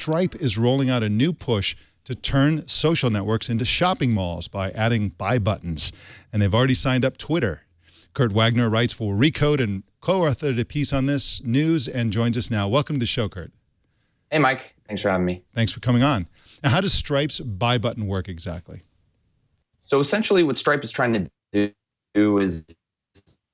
Stripe is rolling out a new push to turn social networks into shopping malls by adding buy buttons. And they've already signed up Twitter. Kurt Wagner writes for Recode and co-authored a piece on this news and joins us now. Welcome to the show, Kurt. Hey, Mike. Thanks for having me. Thanks for coming on. Now, how does Stripe's buy button work exactly? So essentially what Stripe is trying to do is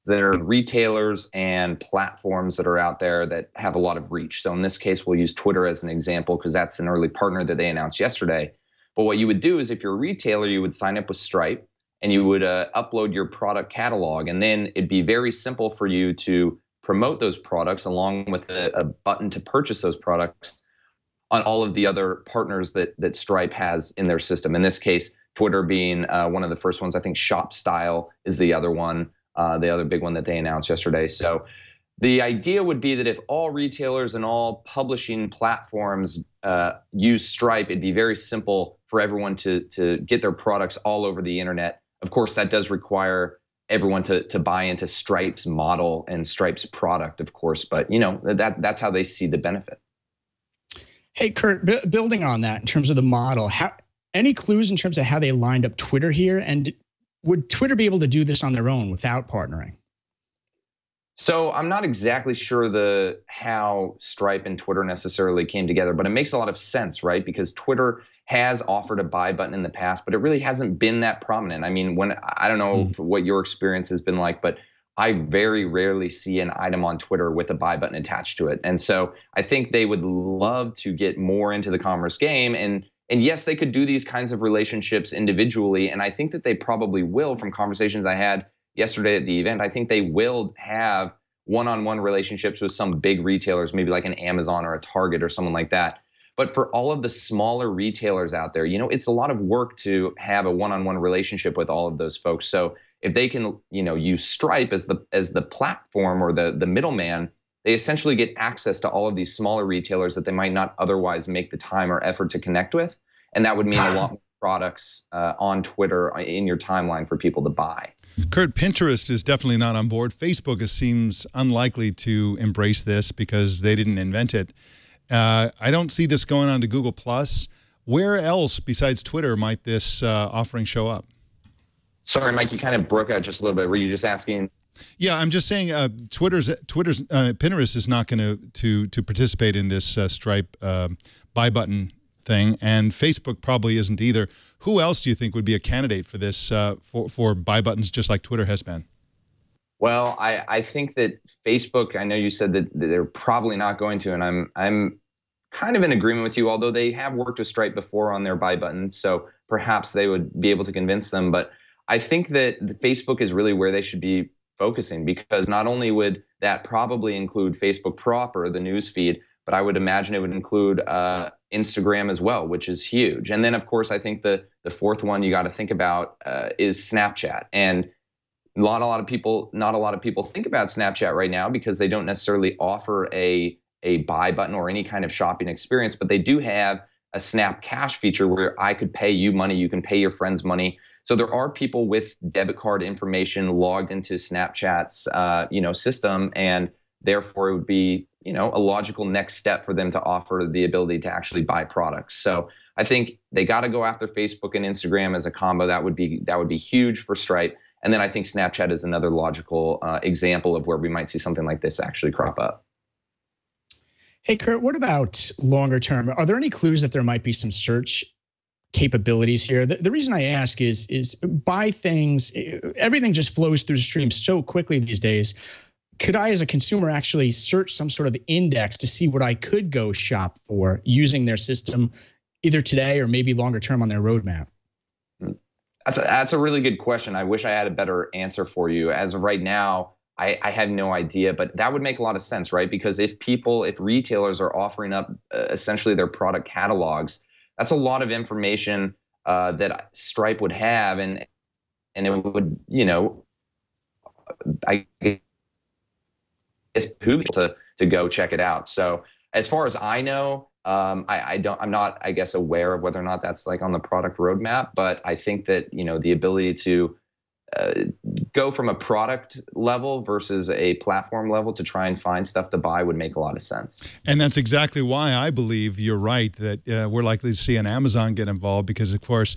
there are retailers and platforms that are out there that have a lot of reach. So in this case, we'll use Twitter as an example because that's an early partner that they announced yesterday. But what you would do is if you're a retailer, you would sign up with Stripe and you would upload your product catalog. And then it'd be very simple for you to promote those products along with a button to purchase those products on all of the other partners that Stripe has in their system. In this case, Twitter being one of the first ones. I think Shop Style is the other one. The other big one that they announced yesterday. So the idea would be that if all retailers and all publishing platforms use Stripe, it'd be very simple for everyone to get their products all over the internet. Of course, that does require everyone to buy into Stripe's model and Stripe's product, of course. But you know that's how they see the benefit. Hey, Kurt, building on that in terms of the model, any clues in terms of how they lined up Twitter here? And would Twitter be able to do this on their own without partnering? So I'm not exactly sure how Stripe and Twitter necessarily came together, but it makes a lot of sense, right? Because Twitter has offered a buy button in the past, but it really hasn't been that prominent. I mean, I don't know what your experience has been like, but I very rarely see an item on Twitter with a buy button attached to it. And so I think they would love to get more into the commerce game. And yes, they could do these kinds of relationships individually. And I think that they probably will from conversations I had yesterday at the event. I think they will have one-on-one relationships with some big retailers, maybe like an Amazon or a Target or someone like that. But for all of the smaller retailers out there, you know, it's a lot of work to have a one-on-one relationship with all of those folks. So if they can, you know, use Stripe as the platform or the middleman, they essentially get access to all of these smaller retailers that they might not otherwise make the time or effort to connect with. And that would mean a lot more products on Twitter in your timeline for people to buy. Kurt, Pinterest is definitely not on board. Facebook seems unlikely to embrace this because they didn't invent it. I don't see this going on to Google+. Where else besides Twitter might this offering show up? Sorry, Mike, you kind of broke out just a little bit. Were you just asking? Yeah, I'm just saying Pinterest is not going to participate in this Stripe buy button thing, and Facebook probably isn't either. Who else do you think would be a candidate for this for buy buttons, just like Twitter has been? Well, I think that Facebook, I know you said that they're probably not going to, and I'm kind of in agreement with you, although they have worked with Stripe before on their buy button, so perhaps they would be able to convince them. But I think that Facebook is really where they should be focusing, because not only would that probably include Facebook proper, the news feed, but I would imagine it would include Instagram as well, which is huge. And then, of course, I think the fourth one you got to think about is Snapchat. And not a lot of people think about Snapchat right now because they don't necessarily offer a buy button or any kind of shopping experience, but they do have a Snap Cash feature where I could pay you money, you can pay your friends money. So there are people with debit card information logged into Snapchat's system, and therefore it would be a logical next step for them to offer the ability to actually buy products. So I think they got to go after Facebook and Instagram as a combo. That would be huge for Stripe. And then I think Snapchat is another logical example of where we might see something like this actually crop up. Hey, Kurt, what about longer term? Are there any clues that there might be some search capabilities here? The reason I ask is buy things, everything just flows through the stream so quickly these days. Could I, as a consumer, actually search some sort of index to see what I could go shop for using their system either today or maybe longer term on their roadmap? That's a really good question. I wish I had a better answer for you. As of right now, I have no idea, but that would make a lot of sense, right? Because if retailers are offering up essentially their product catalogs, that's a lot of information that Stripe would have, and it would, I guess, behoove people to go check it out. So as far as I know, I'm not, I guess, aware of whether or not that's like on the product roadmap, but I think that, the ability to go from a product level versus a platform level to try and find stuff to buy would make a lot of sense. And that's exactly why I believe you're right, that we're likely to see an Amazon get involved, because, of course,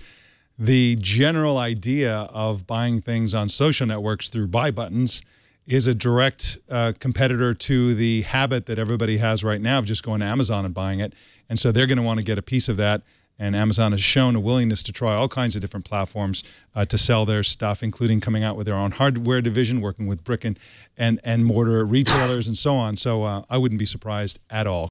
the general idea of buying things on social networks through buy buttons is a direct competitor to the habit that everybody has right now of just going to Amazon and buying it. And so they're going to want to get a piece of that. And Amazon has shown a willingness to try all kinds of different platforms to sell their stuff, including coming out with their own hardware division, working with brick and mortar retailers and so on. So I wouldn't be surprised at all.